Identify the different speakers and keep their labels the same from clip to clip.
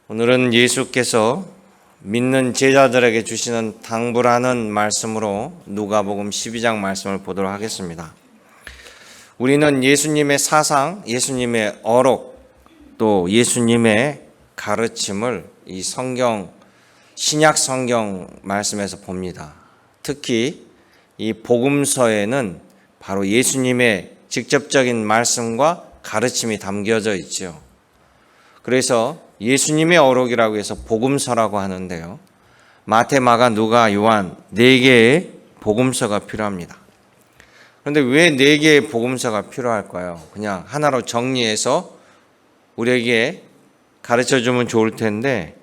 Speaker 1: 오늘은 예수께서 믿는 제자들에게 주시는 당부라는 말씀으로 누가복음 12장 말씀을 보도록 하겠습니다. 우리는 예수님의 사상, 예수님의 어록, 또 예수님의 가르침을 이 신약 성경 말씀에서 봅니다. 특히 이 복음서에는 바로 예수님의 직접적인 말씀과 가르침이 담겨져 있죠. 그래서 예수님의 어록이라고 해서 복음서라고 하는데요. 마태, 마가, 누가, 요한 4개의 복음서가 필요합니다. 그런데 왜 4개의 복음서가 필요할까요? 그냥 하나로 정리해서 우리에게 가르쳐주면 좋을 텐데,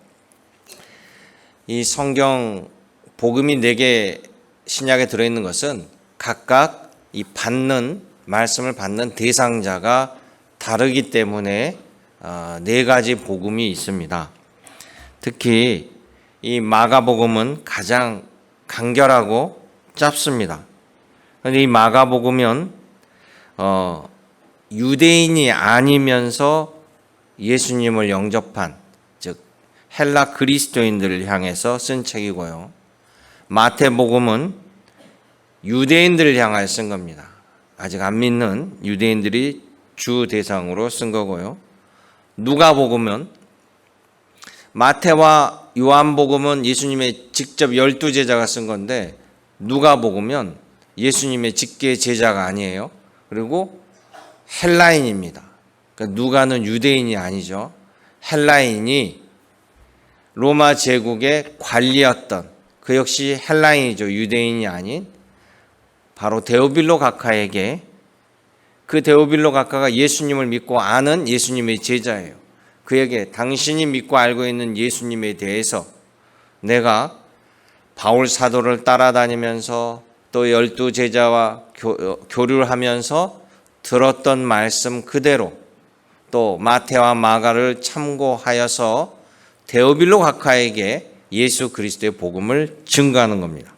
Speaker 1: 이 성경 복음이 4개 신약에 들어있는 것은 각각 이 말씀을 받는 대상자가 다르기 때문에 4가지 복음이 있습니다. 특히 이 마가복음은 가장 간결하고 짧습니다. 그런데 이 마가복음은 유대인이 아니면서 예수님을 영접한, 즉 헬라 그리스도인들을 향해서 쓴 책이고요. 마태복음은 유대인들을 향하여 쓴 겁니다. 아직 안 믿는 유대인들이 주 대상으로 쓴 거고요. 누가복음은 마태와 요한복음은 예수님의 직접 12제자가 쓴 건데, 누가복음은 예수님의 직계 제자가 아니에요. 그리고 헬라인입니다. 그러니까 누가는 유대인이 아니죠. 헬라인이 로마 제국의 관리였던, 그 역시 헬라인이죠. 유대인이 아닌 바로 데오빌로 각하에게, 그 데오빌로 각하가 예수님을 믿고 아는 예수님의 제자예요. 그에게 당신이 믿고 알고 있는 예수님에 대해서 내가 바울 사도를 따라다니면서 또 12제자와 교류를 하면서 들었던 말씀 그대로, 또 마태와 마가를 참고하여서 데오빌로 각하에게 예수 그리스도의 복음을 증거하는 겁니다.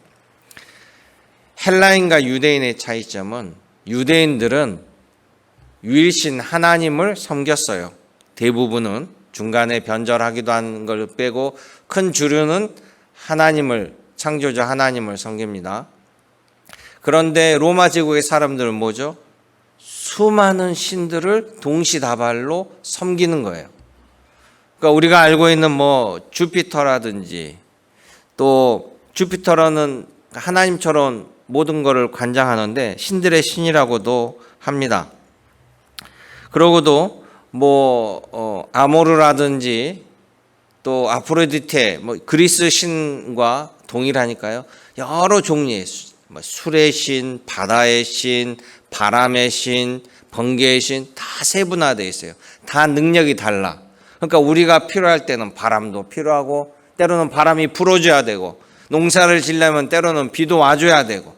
Speaker 1: 헬라인과 유대인의 차이점은, 유대인들은 유일신 하나님을 섬겼어요. 대부분은, 중간에 변절하기도 한 걸 빼고 큰 주류는 하나님을, 창조자 하나님을 섬깁니다. 그런데 로마 제국의 사람들은 뭐죠? 수많은 신들을 동시다발로 섬기는 거예요. 그러니까 우리가 알고 있는 주피터라든지, 또 주피터는 하나님처럼 모든 것을 관장하는데 신들의 신이라고도 합니다. 그러고도 아모르라든지 또 아프로디테, 그리스 신과 동일하니까요. 여러 종류의 술의 신, 바다의 신, 바람의 신, 번개의 신 다 세분화되어 있어요. 다 능력이 달라. 그러니까 우리가 필요할 때는 바람도 필요하고, 때로는 바람이 불어줘야 되고, 농사를 지려면 때로는 비도 와줘야 되고,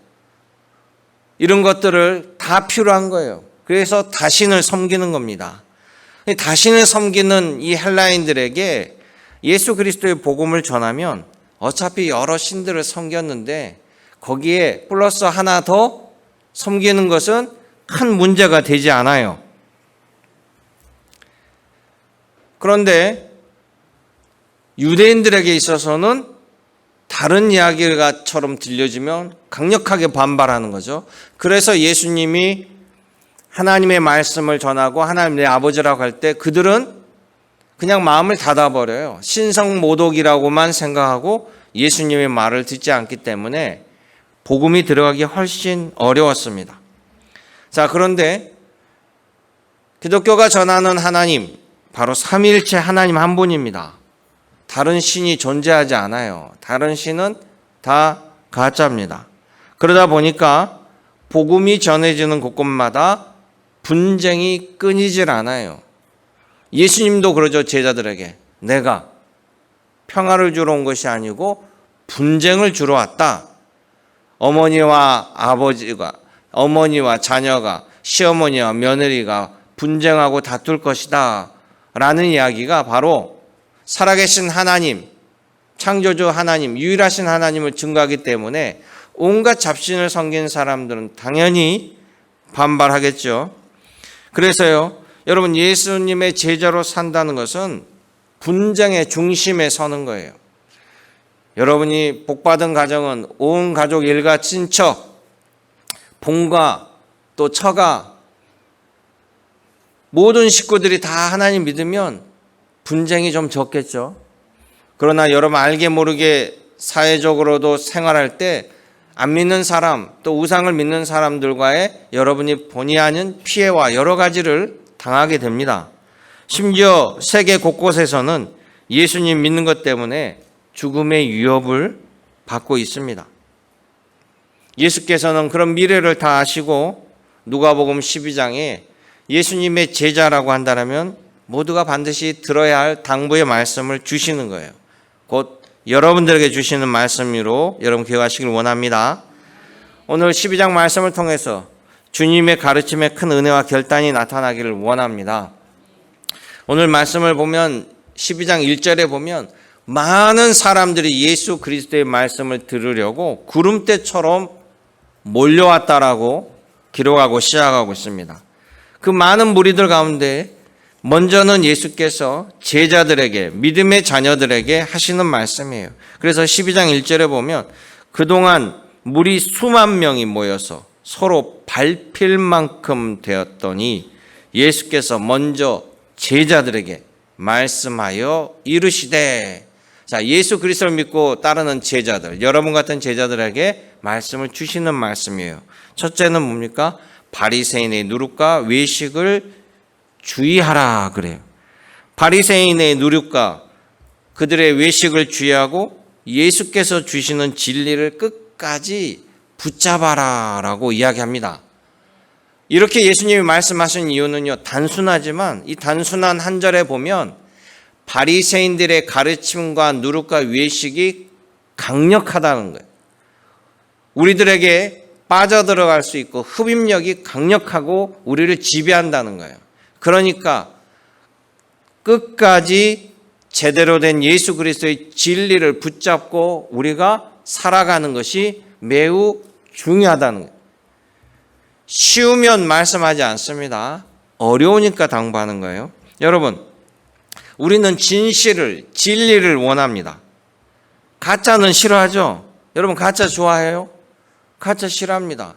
Speaker 1: 이런 것들을 다 필요한 거예요. 그래서 다신을 섬기는 겁니다. 다신을 섬기는 이 헬라인들에게 예수 그리스도의 복음을 전하면 어차피 여러 신들을 섬겼는데 거기에 플러스 하나 더 섬기는 것은 큰 문제가 되지 않아요. 그런데 유대인들에게 있어서는 다른 이야기가처럼 들려지면 강력하게 반발하는 거죠. 그래서 예수님이 하나님의 말씀을 전하고 하나님 내 아버지라고 할 때 그들은 그냥 마음을 닫아버려요. 신성모독이라고만 생각하고 예수님의 말을 듣지 않기 때문에 복음이 들어가기 훨씬 어려웠습니다. 자, 그런데 기독교가 전하는 하나님, 바로 삼위일체 하나님 한 분입니다. 다른 신이 존재하지 않아요. 다른 신은 다 가짜입니다. 그러다 보니까 복음이 전해지는 곳곳마다 분쟁이 끊이질 않아요. 예수님도 그러죠. 제자들에게 내가 평화를 주러 온 것이 아니고 분쟁을 주러 왔다. 어머니와 자녀가, 시어머니와 며느리가 분쟁하고 다툴 것이다 라는 이야기가 바로 살아계신 하나님, 창조주 하나님, 유일하신 하나님을 증거하기 때문에 온갖 잡신을 섬기는 사람들은 당연히 반발하겠죠. 그래서요, 여러분, 예수님의 제자로 산다는 것은 분쟁의 중심에 서는 거예요. 여러분이 복받은 가정은 온 가족 일가 친척, 본가 또 처가 모든 식구들이 다 하나님 믿으면 분쟁이 좀 적겠죠. 그러나 여러분 알게 모르게 사회적으로도 생활할 때 안 믿는 사람 또 우상을 믿는 사람들과의 여러분이 본의 아닌 피해와 여러 가지를 당하게 됩니다. 심지어 세계 곳곳에서는 예수님 믿는 것 때문에 죽음의 위협을 받고 있습니다. 예수께서는 그런 미래를 다 아시고 누가복음 12장에 예수님의 제자라고 한다면 모두가 반드시 들어야 할 당부의 말씀을 주시는 거예요. 곧 여러분들에게 주시는 말씀으로 여러분 기억하시길 원합니다. 오늘 12장 말씀을 통해서 주님의 가르침에 큰 은혜와 결단이 나타나기를 원합니다. 오늘 말씀을 보면 12장 1절에 보면 많은 사람들이 예수 그리스도의 말씀을 들으려고 구름대처럼 몰려왔다라고 기록하고 시작하고 있습니다. 그 많은 무리들 가운데 먼저는 예수께서 제자들에게 믿음의 자녀들에게 하시는 말씀이에요. 그래서 12장 1절에 보면 그동안 무리 수만 명이 모여서 서로 밟힐 만큼 되었더니 예수께서 먼저 제자들에게 말씀하여 이르시되, 자, 예수 그리스도를 믿고 따르는 제자들, 여러분 같은 제자들에게 말씀을 주시는 말씀이에요. 첫째는 뭡니까? 바리새인의 누룩과 외식을 주의하라 그래요. 바리새인의 누룩과 그들의 외식을 주의하고 예수께서 주시는 진리를 끝까지 붙잡아라라고 이야기합니다. 이렇게 예수님이 말씀하신 이유는요, 단순하지만 이 단순한 한 절에 보면 바리새인들의 가르침과 누룩과 외식이 강력하다는 거예요. 우리들에게 빠져들어갈 수 있고 흡입력이 강력하고 우리를 지배한다는 거예요. 그러니까 끝까지 제대로 된 예수 그리스도의 진리를 붙잡고 우리가 살아가는 것이 매우 중요하다는 거예요. 쉬우면 말씀하지 않습니다. 어려우니까 당부하는 거예요. 여러분, 우리는 진리를 원합니다. 가짜는 싫어하죠? 여러분, 가짜 좋아해요? 가짜 싫어합니다.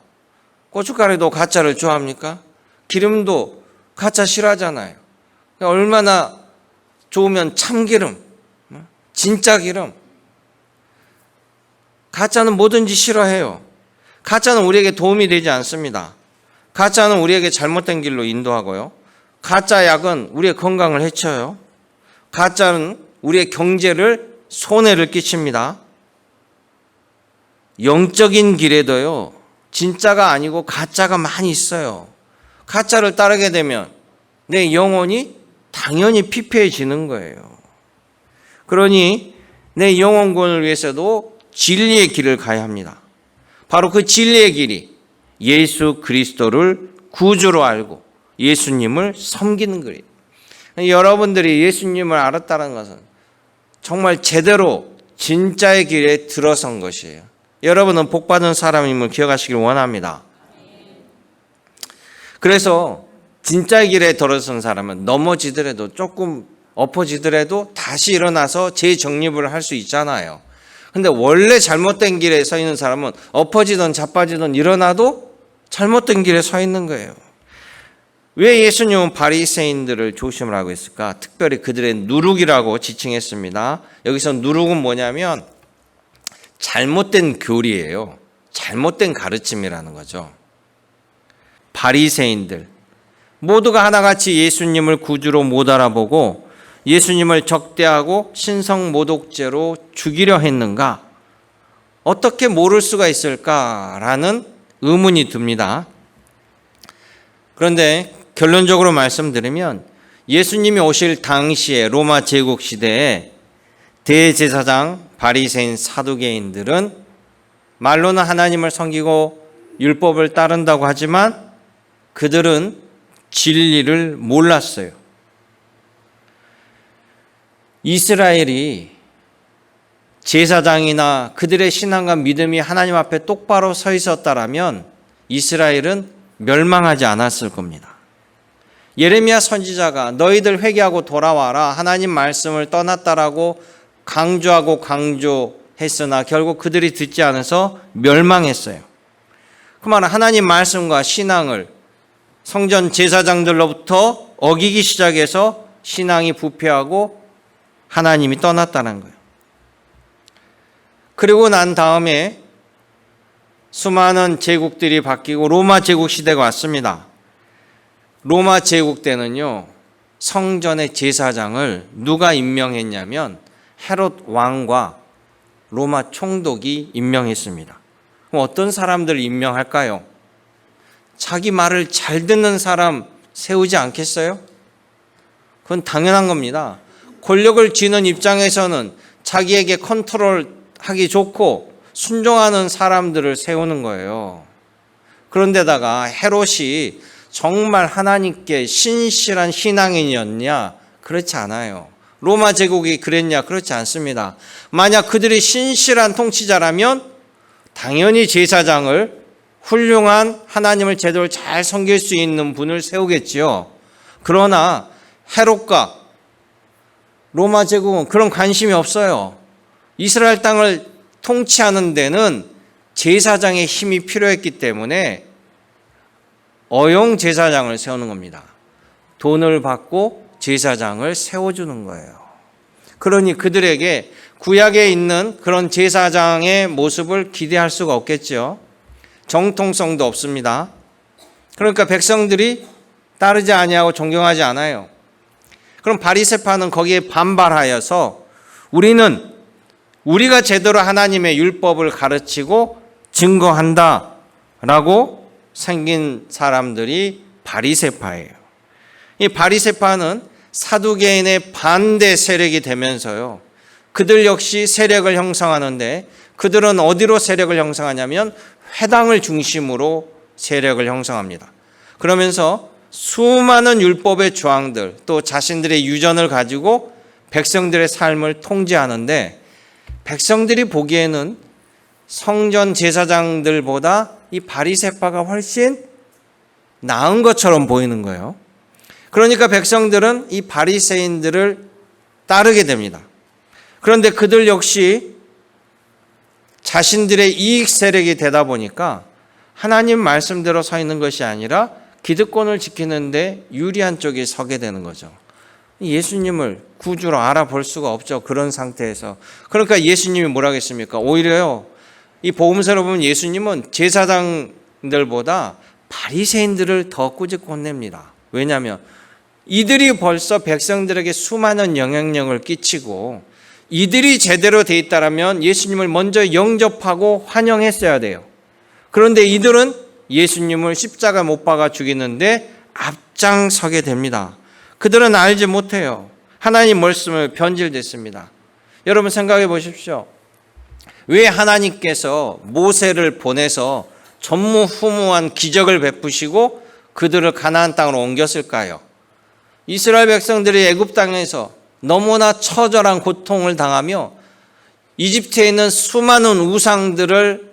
Speaker 1: 고춧가루도 가짜를 좋아합니까? 기름도 가짜 싫어하잖아요. 얼마나 좋으면 참기름, 진짜 기름. 가짜는 뭐든지 싫어해요. 가짜는 우리에게 도움이 되지 않습니다. 가짜는 우리에게 잘못된 길로 인도하고요. 가짜 약은 우리의 건강을 해쳐요. 가짜는 우리의 경제를 손해를 끼칩니다. 영적인 길에도요, 진짜가 아니고 가짜가 많이 있어요. 가짜를 따르게 되면 내 영혼이 당연히 피폐해지는 거예요. 그러니 내 영혼권을 위해서도 진리의 길을 가야 합니다. 바로 그 진리의 길이 예수 그리스도를 구주로 알고 예수님을 섬기는 거예요. 여러분들이 예수님을 알았다는 것은 정말 제대로 진짜의 길에 들어선 것이에요. 여러분은 복받은 사람임을 기억하시길 원합니다. 그래서 진짜의 길에 들어선 사람은 넘어지더라도 조금 엎어지더라도 다시 일어나서 재정립을 할 수 있잖아요. 근데 원래 잘못된 길에 서 있는 사람은 엎어지든 자빠지든 일어나도 잘못된 길에 서 있는 거예요. 왜 예수님은 바리새인들을 조심하라고 했을까? 특별히 그들의 누룩이라고 지칭했습니다. 여기서 누룩은 뭐냐면 잘못된 교리예요. 잘못된 가르침이라는 거죠. 바리새인들 모두가 하나같이 예수님을 구주로 못 알아보고 예수님을 적대하고 신성모독죄로 죽이려 했는가? 어떻게 모를 수가 있을까라는 의문이 듭니다. 그런데 결론적으로 말씀드리면 예수님이 오실 당시에 로마 제국 시대에 대제사장, 바리새인, 사두개인들은 말로는 하나님을 섬기고 율법을 따른다고 하지만 그들은 진리를 몰랐어요. 이스라엘이 제사장이나 그들의 신앙과 믿음이 하나님 앞에 똑바로 서 있었다라면 이스라엘은 멸망하지 않았을 겁니다. 예레미야 선지자가 너희들 회개하고 돌아와라 하나님 말씀을 떠났다라고 강조했으나 결국 그들이 듣지 않아서 멸망했어요. 그 말은 하나님 말씀과 신앙을 성전 제사장들로부터 어기기 시작해서 신앙이 부패하고 하나님이 떠났다는 거예요. 그리고 난 다음에 수많은 제국들이 바뀌고 로마 제국 시대가 왔습니다. 로마 제국 때는요, 성전의 제사장을 누가 임명했냐면 헤롯 왕과 로마 총독이 임명했습니다. 그럼 어떤 사람들을 임명할까요? 자기 말을 잘 듣는 사람 세우지 않겠어요? 그건 당연한 겁니다. 권력을 쥐는 입장에서는 자기에게 컨트롤하기 좋고 순종하는 사람들을 세우는 거예요. 그런데다가 헤롯이 정말 하나님께 신실한 신앙인이었냐? 그렇지 않아요. 로마 제국이 그랬냐? 그렇지 않습니다. 만약 그들이 신실한 통치자라면 당연히 제사장을 훌륭한 하나님을 제대로 잘 섬길 수 있는 분을 세우겠지요. 그러나 헤롯과 로마 제국은 그런 관심이 없어요. 이스라엘 땅을 통치하는 데는 제사장의 힘이 필요했기 때문에 어용 제사장을 세우는 겁니다. 돈을 받고 제사장을 세워주는 거예요. 그러니 그들에게 구약에 있는 그런 제사장의 모습을 기대할 수가 없겠죠. 정통성도 없습니다. 그러니까 백성들이 따르지 아니하고 존경하지 않아요. 그럼 바리새파는 거기에 반발하여서 우리가 제대로 하나님의 율법을 가르치고 증거한다라고 생긴 사람들이 바리새파예요. 이 바리새파는 사두개인의 반대 세력이 되면서요, 그들 역시 세력을 형성하는데 그들은 어디로 세력을 형성하냐면 회당을 중심으로 세력을 형성합니다. 그러면서 수많은 율법의 조항들 또 자신들의 유전을 가지고 백성들의 삶을 통제하는데 백성들이 보기에는 성전 제사장들보다 이 바리새파가 훨씬 나은 것처럼 보이는 거예요. 그러니까 백성들은 이 바리새인들을 따르게 됩니다. 그런데 그들 역시 자신들의 이익 세력이 되다 보니까 하나님 말씀대로 서 있는 것이 아니라 기득권을 지키는데 유리한 쪽에 서게 되는 거죠. 예수님을 구주로 알아볼 수가 없죠. 그런 상태에서. 그러니까 예수님이 뭐라고 했습니까? 오히려요, 이 복음서를 보면 예수님은 제사장들보다 바리새인들을 더 꾸짖고 혼냅니다. 왜냐하면 이들이 벌써 백성들에게 수많은 영향력을 끼치고 이들이 제대로 돼 있다면 예수님을 먼저 영접하고 환영했어야 돼요. 그런데 이들은 예수님을 십자가 못 박아 죽이는데 앞장서게 됩니다. 그들은 알지 못해요. 하나님 말씀을 변질됐습니다. 여러분 생각해 보십시오. 왜 하나님께서 모세를 보내서 전무후무한 기적을 베푸시고 그들을 가나안 땅으로 옮겼을까요? 이스라엘 백성들이 애굽 땅에서 너무나 처절한 고통을 당하며 이집트에 있는 수많은 우상들을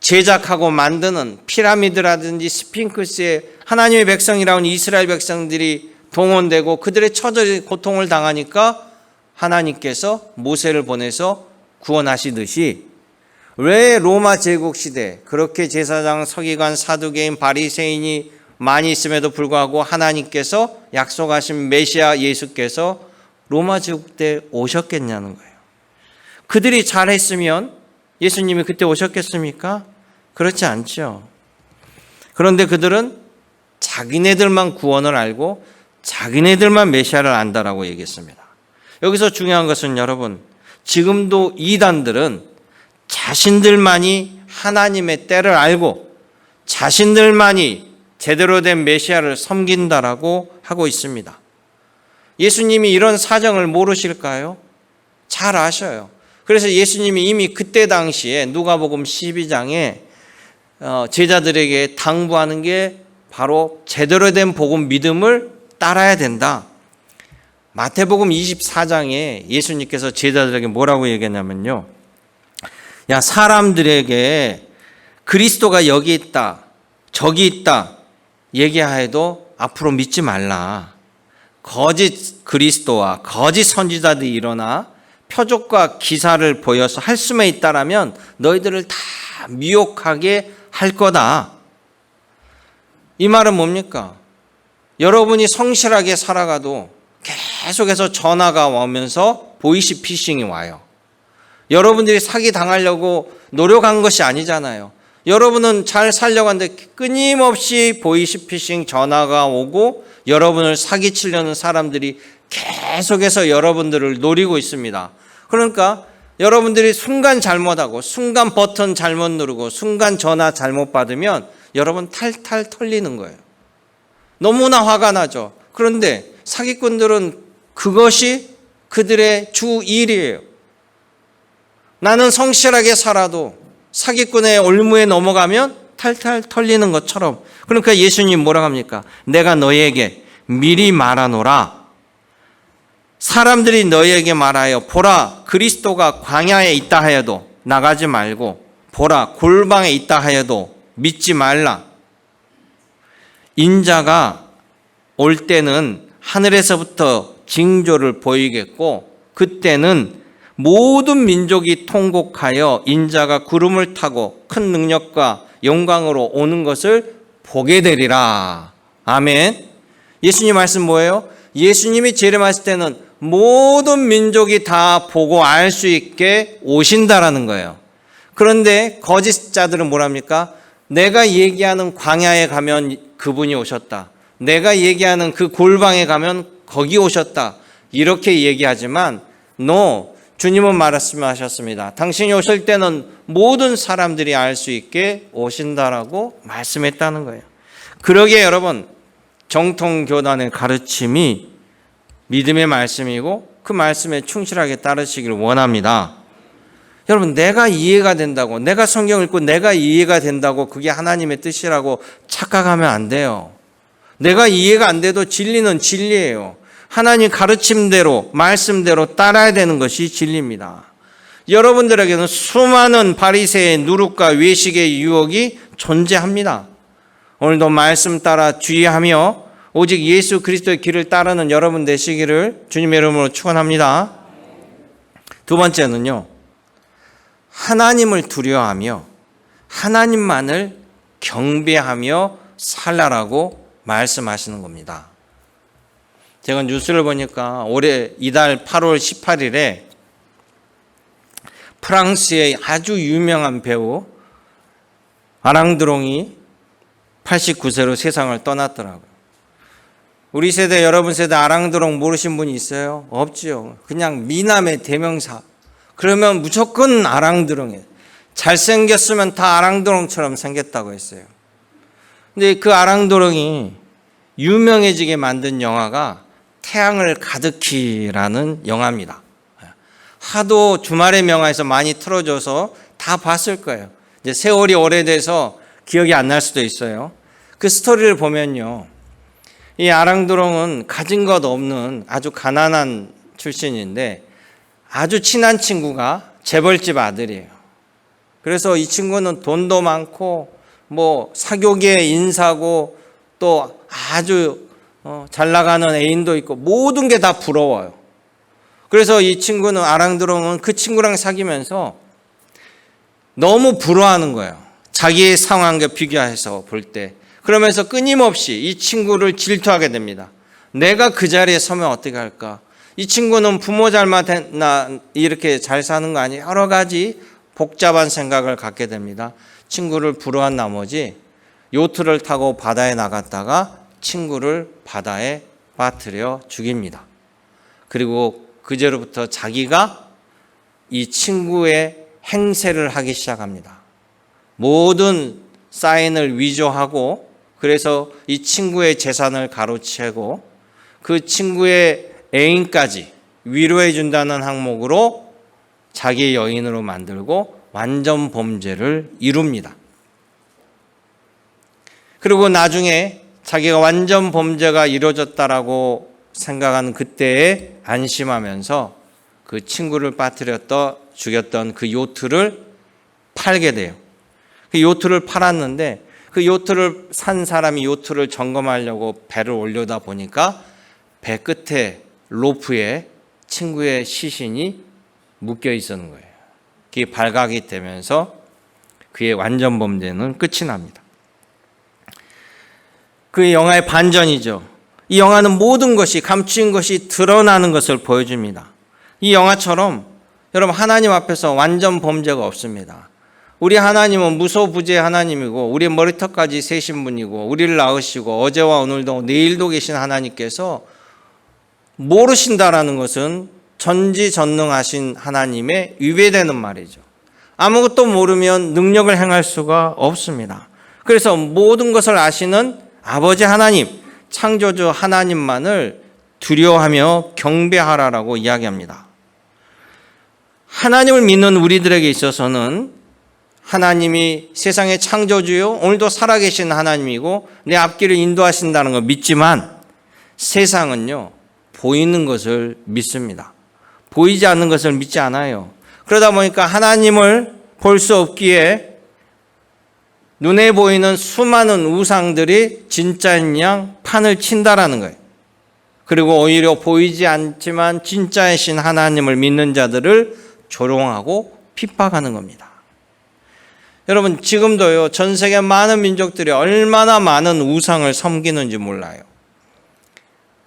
Speaker 1: 제작하고 만드는 피라미드라든지 스핑크스에 하나님의 백성이라는 이스라엘 백성들이 동원되고 그들의 처절한 고통을 당하니까 하나님께서 모세를 보내서 구원하시듯이 왜 로마 제국 시대 그렇게 제사장, 서기관, 사두개인, 바리새인이 많이 있음에도 불구하고 하나님께서 약속하신 메시아 예수께서 로마 제국 때 오셨겠냐는 거예요. 그들이 잘했으면 예수님이 그때 오셨겠습니까? 그렇지 않죠. 그런데 그들은 자기네들만 구원을 알고 자기네들만 메시아를 안다라고 얘기했습니다. 여기서 중요한 것은 여러분, 지금도 이단들은 자신들만이 하나님의 때를 알고 자신들만이 제대로 된 메시아를 섬긴다라고 하고 있습니다. 예수님이 이런 사정을 모르실까요? 잘 아셔요. 그래서 예수님이 이미 그때 당시에 누가복음 12장에 제자들에게 당부하는 게 바로 제대로 된 복음 믿음을 따라야 된다. 마태복음 24장에 예수님께서 제자들에게 뭐라고 얘기했냐면요, 야, 사람들에게 그리스도가 여기 있다, 저기 있다 얘기하여도 앞으로 믿지 말라. 거짓 그리스도와 거짓 선지자들이 일어나 표적과 기사를 보여서 할 수만 있다라면 너희들을 다 미혹하게 할 거다. 이 말은 뭡니까? 여러분이 성실하게 살아가도 계속해서 전화가 오면서 보이시피싱이 와요. 여러분들이 사기 당하려고 노력한 것이 아니잖아요. 여러분은 잘 살려고 하는데 끊임없이 보이시피싱 전화가 오고 여러분을 사기치려는 사람들이 계속해서 여러분들을 노리고 있습니다. 그러니까 여러분들이 순간 잘못하고 순간 버튼 잘못 누르고 순간 전화 잘못 받으면 여러분 탈탈 털리는 거예요. 너무나 화가 나죠. 그런데 사기꾼들은 그것이 그들의 주 일이에요. 나는 성실하게 살아도 사기꾼의 올무에 넘어가면 탈탈 털리는 것처럼. 그러니까 예수님 뭐라고 합니까? 내가 너희에게 미리 말하노라. 사람들이 너희에게 말하여 보라 그리스도가 광야에 있다 하여도 나가지 말고 보라 골방에 있다 하여도 믿지 말라. 인자가 올 때는 하늘에서부터 징조를 보이겠고 그때는 모든 민족이 통곡하여 인자가 구름을 타고 큰 능력과 영광으로 오는 것을 보게 되리라. 아멘. 예수님 말씀 뭐예요? 예수님이 재림하실 때는 모든 민족이 다 보고 알 수 있게 오신다라는 거예요. 그런데 거짓자들은 뭐랍니까? 내가 얘기하는 광야에 가면 그분이 오셨다. 내가 얘기하는 그 골방에 가면 거기 오셨다. 이렇게 얘기하지만 주님은 말씀하셨습니다. 당신이 오실 때는 모든 사람들이 알 수 있게 오신다라고 말씀했다는 거예요. 그러기에 여러분 정통교단의 가르침이 믿음의 말씀이고 그 말씀에 충실하게 따르시기를 원합니다. 여러분 내가 이해가 된다고 내가 성경을 읽고 내가 이해가 된다고 그게 하나님의 뜻이라고 착각하면 안 돼요. 내가 이해가 안 돼도 진리는 진리예요. 하나님 가르침대로 말씀대로 따라야 되는 것이 진리입니다. 여러분들에게는 수많은 바리새의 누룩과 외식의 유혹이 존재합니다. 오늘도 말씀 따라 주의하며 오직 예수 그리스도의 길을 따르는 여러분 되시기를 주님의 이름으로 축원합니다. 두 번째는요. 하나님을 두려워하며 하나님만을 경배하며 살라라고 말씀하시는 겁니다. 제가 뉴스를 보니까 올해 이달 8월 18일에 프랑스의 아주 유명한 배우 아랑드롱이 89세로 세상을 떠났더라고요. 우리 세대, 여러분 세대 아랑드롱 모르신 분이 있어요? 없지요. 그냥 미남의 대명사. 그러면 무조건 아랑드롱이에요. 잘생겼으면 다 아랑드롱처럼 생겼다고 했어요. 근데 그 아랑드롱이 유명해지게 만든 영화가 태양을 가득히라는 영화입니다. 하도 주말의 명화에서 많이 틀어줘서 다 봤을 거예요. 이제 세월이 오래돼서 기억이 안 날 수도 있어요. 그 스토리를 보면요. 이 아랑드롱은 가진 것 없는 아주 가난한 출신인데 아주 친한 친구가 재벌집 아들이에요. 그래서 이 친구는 돈도 많고 뭐 사교계 인사고 또 아주 잘 나가는 애인도 있고 모든 게 다 부러워요. 그래서 이 친구는 아랑드롱은 그 친구랑 사귀면서 너무 부러워하는 거예요. 자기의 상황과 비교해서 볼 때. 그러면서 끊임없이 이 친구를 질투하게 됩니다. 내가 그 자리에 서면 어떻게 할까? 이 친구는 부모 잘못했나 이렇게 잘 사는 거 아니에요? 여러 가지 복잡한 생각을 갖게 됩니다. 친구를 부러워한 나머지 요트를 타고 바다에 나갔다가 친구를 바다에 빠뜨려 죽입니다. 그리고 그제로부터 자기가 이 친구의 행세를 하기 시작합니다. 모든 사인을 위조하고 그래서 이 친구의 재산을 가로채고 그 친구의 애인까지 위로해 준다는 항목으로 자기의 여인으로 만들고 완전 범죄를 이룹니다. 그리고 나중에 자기가 완전 범죄가 이루어졌다라고 생각하는 그때에 안심하면서 그 친구를 죽였던 그 요트를 팔게 돼요. 그 요트를 팔았는데 그 요트를 산 사람이 요트를 점검하려고 배를 올려다 보니까 배 끝에 로프에 친구의 시신이 묶여 있었는 거예요. 그게 발각이 되면서 그의 완전 범죄는 끝이 납니다. 그 영화의 반전이죠. 이 영화는 모든 것이 감추인 것이 드러나는 것을 보여줍니다. 이 영화처럼 여러분 하나님 앞에서 완전 범죄가 없습니다. 우리 하나님은 무소부재 하나님이고 우리 머리털까지 세신 분이고 우리를 낳으시고 어제와 오늘도 내일도 계신 하나님께서 모르신다라는 것은 전지전능하신 하나님의 위배되는 말이죠. 아무것도 모르면 능력을 행할 수가 없습니다. 그래서 모든 것을 아시는 아버지 하나님, 창조주 하나님만을 두려워하며 경배하라라고 이야기합니다. 하나님을 믿는 우리들에게 있어서는 하나님이 세상의 창조주요 오늘도 살아계신 하나님이고 내 앞길을 인도하신다는 걸 믿지만 세상은요 보이는 것을 믿습니다. 보이지 않는 것을 믿지 않아요. 그러다 보니까 하나님을 볼 수 없기에 눈에 보이는 수많은 우상들이 진짜인 양 판을 친다라는 거예요. 그리고 오히려 보이지 않지만 진짜이신 하나님을 믿는 자들을 조롱하고 핍박하는 겁니다. 여러분 지금도요 전 세계 많은 민족들이 얼마나 많은 우상을 섬기는지 몰라요.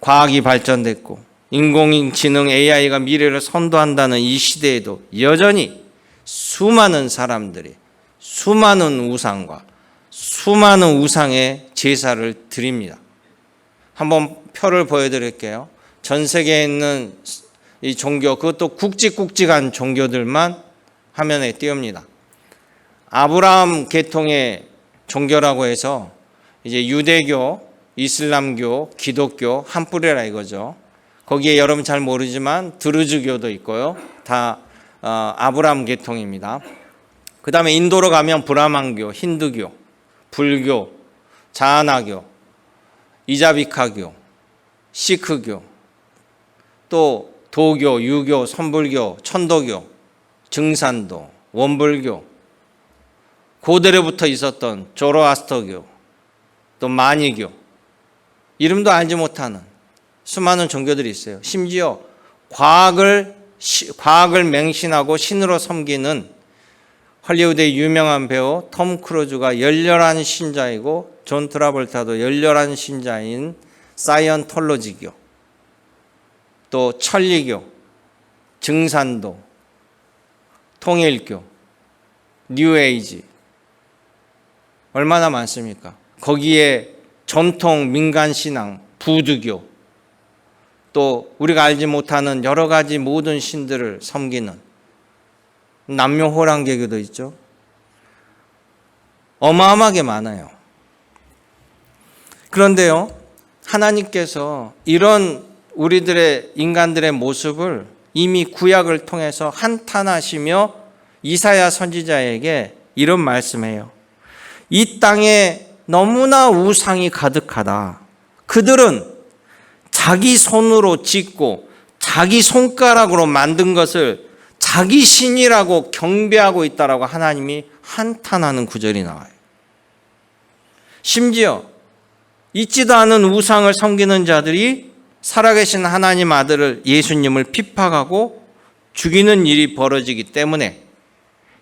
Speaker 1: 과학이 발전됐고 인공지능 AI가 미래를 선도한다는 이 시대에도 여전히 수많은 사람들이 수많은 우상과 수많은 우상의 제사를 드립니다. 한번 표를 보여드릴게요. 전 세계에 있는 이 종교, 그것도 굵직굵직한 종교들만 화면에 띄웁니다. 아브라함 계통의 종교라고 해서 이제 유대교, 이슬람교, 기독교 한 뿌리라 이거죠. 거기에 여러분 잘 모르지만 드루즈교도 있고요. 다 아브라함 계통입니다. 그 다음에 인도로 가면 브라만교, 힌두교, 불교, 자하나교, 이자비카교, 시크교, 또 도교, 유교, 선불교, 천도교, 증산도, 원불교, 고대로부터 있었던 조로아스터교, 또 마니교, 이름도 알지 못하는 수많은 종교들이 있어요. 심지어 과학을 맹신하고 신으로 섬기는 헐리우드의 유명한 배우 톰 크루즈가 열렬한 신자이고 존 트라볼타도 열렬한 신자인 사이언톨로지교, 또 천리교, 증산도, 통일교, 뉴에이지 얼마나 많습니까? 거기에 전통 민간신앙, 부두교, 또 우리가 알지 못하는 여러 가지 모든 신들을 섬기는 남묘호랑개교도 있죠. 어마어마하게 많아요. 그런데요, 하나님께서 이런 우리들의 인간들의 모습을 이미 구약을 통해서 한탄하시며 이사야 선지자에게 이런 말씀해요. 이 땅에 너무나 우상이 가득하다. 그들은 자기 손으로 짓고 자기 손가락으로 만든 것을 자기 신이라고 경배하고 있다라고 하나님이 한탄하는 구절이 나와요. 심지어 있지도 않은 우상을 섬기는 자들이 살아계신 하나님 아들을 예수님을 핍박하고 죽이는 일이 벌어지기 때문에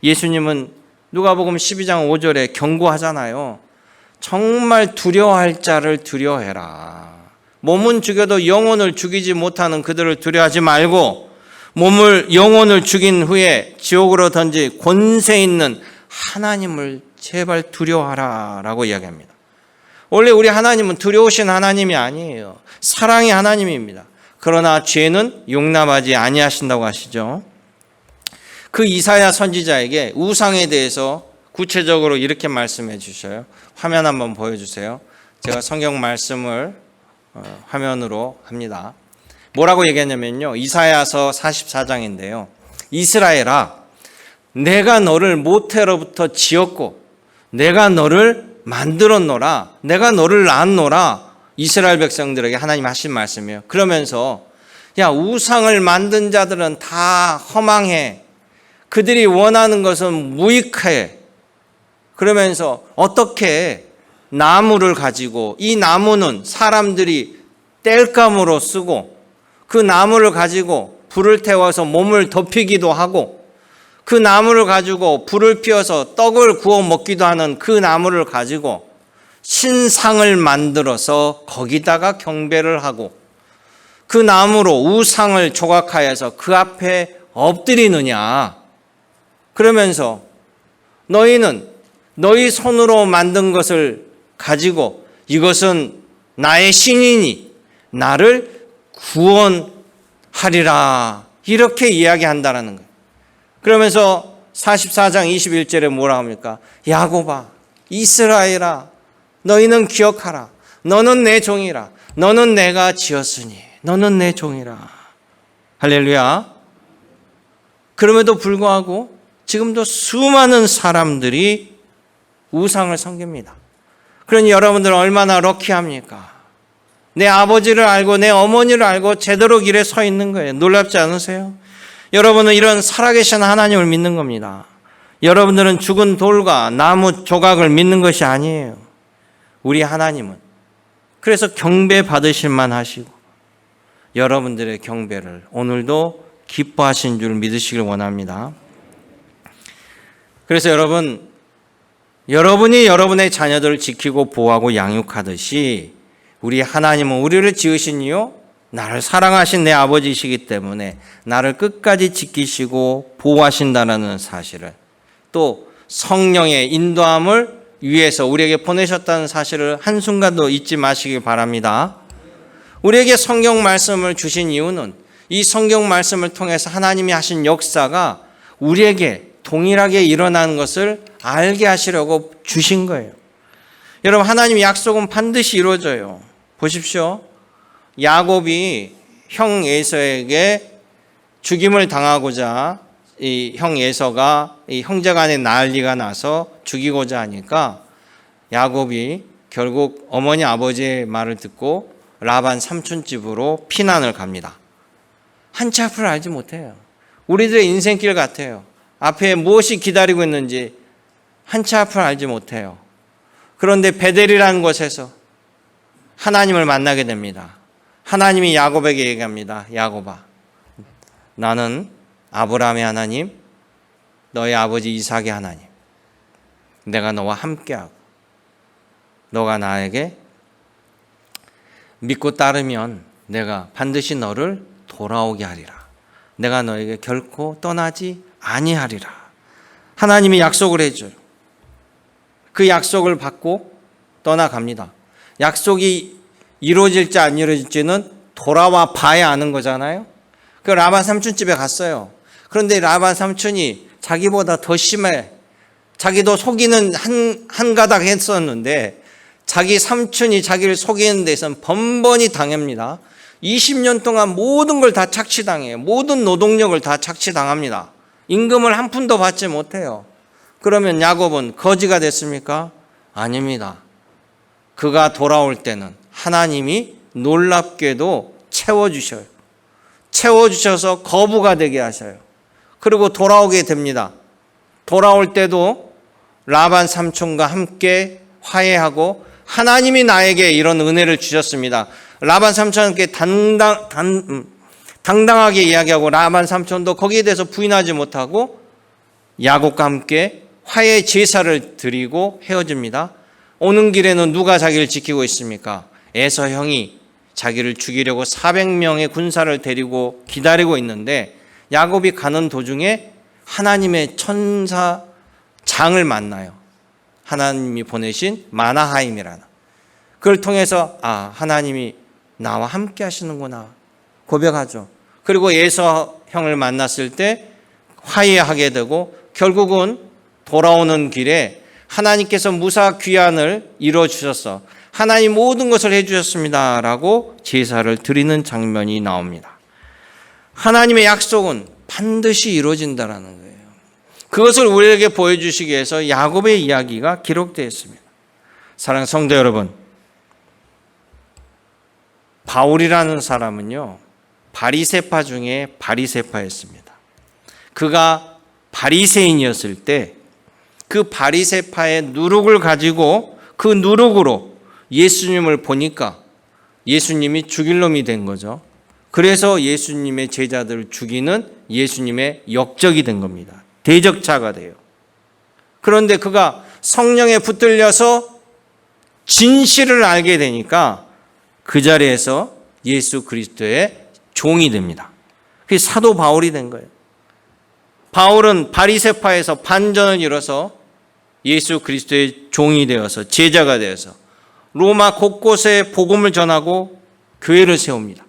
Speaker 1: 예수님은 누가복음 12장 5절에 경고하잖아요. 정말 두려워할 자를 두려워해라. 몸은 죽여도 영혼을 죽이지 못하는 그들을 두려워하지 말고 영혼을 죽인 후에 지옥으로 던질 권세 있는 하나님을 제발 두려워하라 라고 이야기합니다. 원래 우리 하나님은 두려우신 하나님이 아니에요. 사랑의 하나님입니다. 그러나 죄는 용납하지 아니하신다고 하시죠. 그 이사야 선지자에게 우상에 대해서 구체적으로 이렇게 말씀해 주셔요. 화면 한번 보여주세요. 제가 성경 말씀을 화면으로 합니다. 뭐라고 얘기하냐면요. 이사야서 44장인데요. 이스라엘아, 내가 너를 모태로부터 지었고 내가 너를 만들었노라. 내가 너를 낳았노라. 이스라엘 백성들에게 하나님 하신 말씀이에요. 그러면서 야, 우상을 만든 자들은 다 허망해. 그들이 원하는 것은 무익해. 그러면서 어떻게 나무를 가지고 이 나무는 사람들이 땔감으로 쓰고 그 나무를 가지고 불을 태워서 몸을 덮이기도 하고 그 나무를 가지고 불을 피워서 떡을 구워 먹기도 하는 그 나무를 가지고 신상을 만들어서 거기다가 경배를 하고 그 나무로 우상을 조각하여서 그 앞에 엎드리느냐. 그러면서 너희는 너희 손으로 만든 것을 가지고 이것은 나의 신이니 나를 구원하리라. 이렇게 이야기한다라는 거예요. 그러면서 44장 21절에 뭐라 합니까? 야곱아, 이스라엘아, 너희는 기억하라. 너는 내 종이라. 너는 내가 지었으니 너는 내 종이라. 할렐루야. 그럼에도 불구하고 지금도 수많은 사람들이 우상을 섬깁니다. 그러니 여러분들은 얼마나 럭키합니까? 내 아버지를 알고 내 어머니를 알고 제대로 길에 서 있는 거예요. 놀랍지 않으세요? 여러분은 이런 살아계신 하나님을 믿는 겁니다. 여러분들은 죽은 돌과 나무 조각을 믿는 것이 아니에요. 우리 하나님은 그래서 경배 받으실 만하시고 여러분들의 경배를 오늘도 기뻐하신 줄 믿으시길 원합니다. 그래서 여러분이 여러분의 자녀들을 지키고 보호하고 양육하듯이 우리 하나님은 우리를 지으신 이유 나를 사랑하신 내 아버지이시기 때문에 나를 끝까지 지키시고 보호하신다는 사실을 또 성령의 인도함을 위해서 우리에게 보내셨다는 사실을 한순간도 잊지 마시기 바랍니다. 우리에게 성경 말씀을 주신 이유는 이 성경 말씀을 통해서 하나님이 하신 역사가 우리에게 동일하게 일어나는 것을 알게 하시려고 주신 거예요. 여러분, 하나님의 약속은 반드시 이루어져요. 보십시오. 야곱이 형 에서에게 죽임을 당하고자 이 형 에서가 이 형제간에 난리가 나서 죽이고자 하니까 야곱이 결국 어머니 아버지의 말을 듣고 라반 삼촌 집으로 피난을 갑니다. 한치 앞을 알지 못해요. 우리들의 인생길 같아요. 앞에 무엇이 기다리고 있는지 한치 앞을 알지 못해요. 그런데 베델이라는 곳에서 하나님을 만나게 됩니다. 하나님이 야곱에게 얘기합니다. 야곱아, 나는 아브라함의 하나님, 너의 아버지 이삭의 하나님, 내가 너와 함께하고 너가 나에게 믿고 따르면 내가 반드시 너를 돌아오게 하리라. 내가 너에게 결코 떠나지 아니하리라. 하나님이 약속을 해줘요. 그 약속을 받고 떠나갑니다. 약속이 이루어질지 안 이루어질지는 돌아와 봐야 아는 거잖아요. 그 라반 삼촌 집에 갔어요. 그런데 라반 삼촌이 자기보다 더 심해. 자기도 속이는 한 가닥 했었는데 자기 삼촌이 자기를 속이는 데서는 번번이 당합니다. 20년 동안 모든 걸 다 착취당해요. 모든 노동력을 다 착취당합니다. 임금을 한 푼도 받지 못해요. 그러면 야곱은 거지가 됐습니까? 아닙니다. 그가 돌아올 때는 하나님이 놀랍게도 채워주셔요. 채워주셔서 거부가 되게 하셔요. 그리고 돌아오게 됩니다. 돌아올 때도 라반 삼촌과 함께 화해하고 하나님이 나에게 이런 은혜를 주셨습니다. 라반 삼촌께 당당하게 이야기하고 라반 삼촌도 거기에 대해서 부인하지 못하고 야곱과 함께 화해 제사를 드리고 헤어집니다. 오는 길에는 누가 자기를 지키고 있습니까? 에서 형이 자기를 죽이려고 400명의 군사를 데리고 기다리고 있는데 야곱이 가는 도중에 하나님의 천사 장을 만나요. 하나님이 보내신 마나하임이라는. 그걸 통해서 하나님이 나와 함께 하시는구나 고백하죠. 그리고 에서 형을 만났을 때 화해하게 되고 결국은 돌아오는 길에 하나님께서 무사 귀환을 이루어주셔서 하나님 모든 것을 해주셨습니다 라고 제사를 드리는 장면이 나옵니다. 하나님의 약속은 반드시 이루어진다는 거예요. 그것을 우리에게 보여주시기 위해서 야곱의 이야기가 기록되어 있습니다. 사랑하는 성도 여러분, 바울이라는 사람은요, 바리새파 중에 바리새파였습니다. 그가 바리새인이었을 때 그 바리새파의 누룩을 가지고 그 누룩으로 예수님을 보니까 예수님이 죽일 놈이 된 거죠. 그래서 예수님의 제자들을 죽이는 예수님의 역적이 된 겁니다. 대적자가 돼요. 그런데 그가 성령에 붙들려서 진실을 알게 되니까 그 자리에서 예수 그리스도의 종이 됩니다. 그게 사도 바울이 된 거예요. 바울은 바리새파에서 반전을 이뤄서 예수 그리스도의 종이 되어서 제자가 되어서 로마 곳곳에 복음을 전하고 교회를 세웁니다.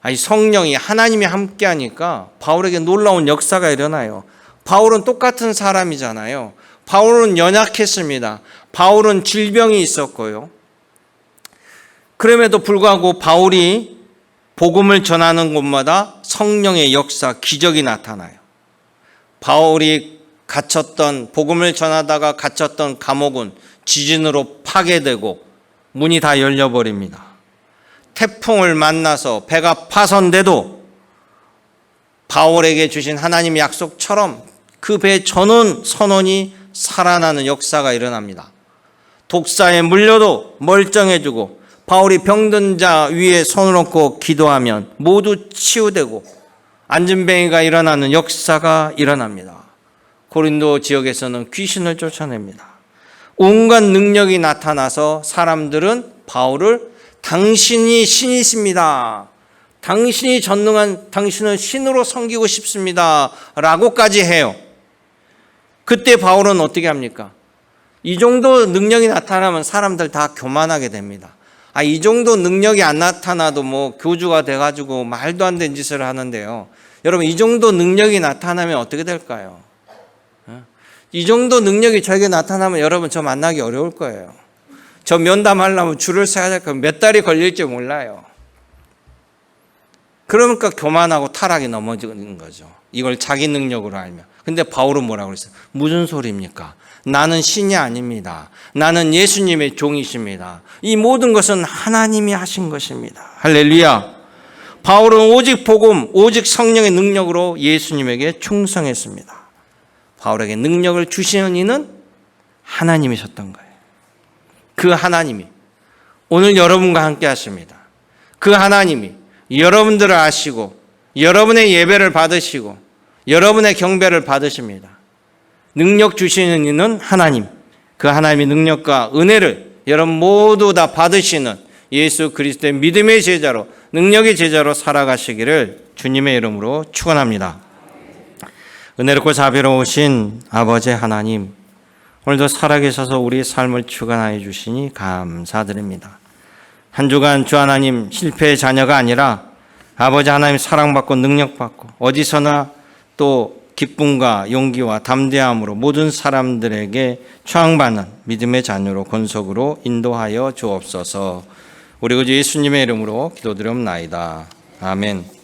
Speaker 1: 아니, 성령이 하나님이 함께하니까 바울에게 놀라운 역사가 일어나요. 바울은 똑같은 사람이잖아요. 바울은 연약했습니다. 바울은 질병이 있었고요. 그럼에도 불구하고 바울이 복음을 전하는 곳마다 성령의 역사, 기적이 나타나요. 바울이 복음을 전하다가 갇혔던 감옥은 지진으로 파괴되고 문이 다 열려버립니다. 태풍을 만나서 배가 파손돼도 바울에게 주신 하나님의 약속처럼 그 배 선원이 살아나는 역사가 일어납니다. 독사에 물려도 멀쩡해지고 바울이 병든 자 위에 손을 얹고 기도하면 모두 치유되고 안진뱅이가 일어나는 역사가 일어납니다. 고린도 지역에서는 귀신을 쫓아냅니다. 온갖 능력이 나타나서 사람들은 바울을 당신이 신이십니다. 당신이 전능한 당신을 신으로 섬기고 싶습니다. 라고까지 해요. 그때 바울은 어떻게 합니까? 이 정도 능력이 나타나면 사람들 다 교만하게 됩니다. 이 정도 능력이 안 나타나도 교주가 돼가지고 말도 안 되는 짓을 하는데요. 여러분, 이 정도 능력이 나타나면 어떻게 될까요? 이 정도 능력이 저에게 나타나면 여러분 저 만나기 어려울 거예요. 저 면담하려면 줄을 서야 될 거예요. 몇 달이 걸릴지 몰라요. 그러니까 교만하고 타락이 넘어지는 거죠. 이걸 자기 능력으로 알면. 근데 바울은 뭐라고 그랬어요? 무슨 소리입니까? 나는 신이 아닙니다. 나는 예수님의 종이십니다. 이 모든 것은 하나님이 하신 것입니다. 할렐루야. 바울은 오직 복음, 오직 성령의 능력으로 예수님에게 충성했습니다. 바울에게 능력을 주시는 이는 하나님이셨던 거예요. 그 하나님이 오늘 여러분과 함께 하십니다. 그 하나님이 여러분들을 아시고 여러분의 예배를 받으시고 여러분의 경배를 받으십니다. 능력 주시는 이는 하나님, 그 하나님의 능력과 은혜를 여러분 모두 다 받으시는 예수 그리스도의 믿음의 제자로, 능력의 제자로 살아가시기를 주님의 이름으로 축원합니다. 은혜롭고 자비로우신 아버지 하나님, 오늘도 살아계셔서 우리의 삶을 주관하여 주시니 감사드립니다. 한 주간 주 하나님 실패의 자녀가 아니라 아버지 하나님 사랑받고 능력받고 어디서나 또 기쁨과 용기와 담대함으로 모든 사람들에게 초항받는 믿음의 자녀로 권속으로 인도하여 주옵소서. 우리 구주 예수님의 이름으로 기도드리옵나이다. 아멘.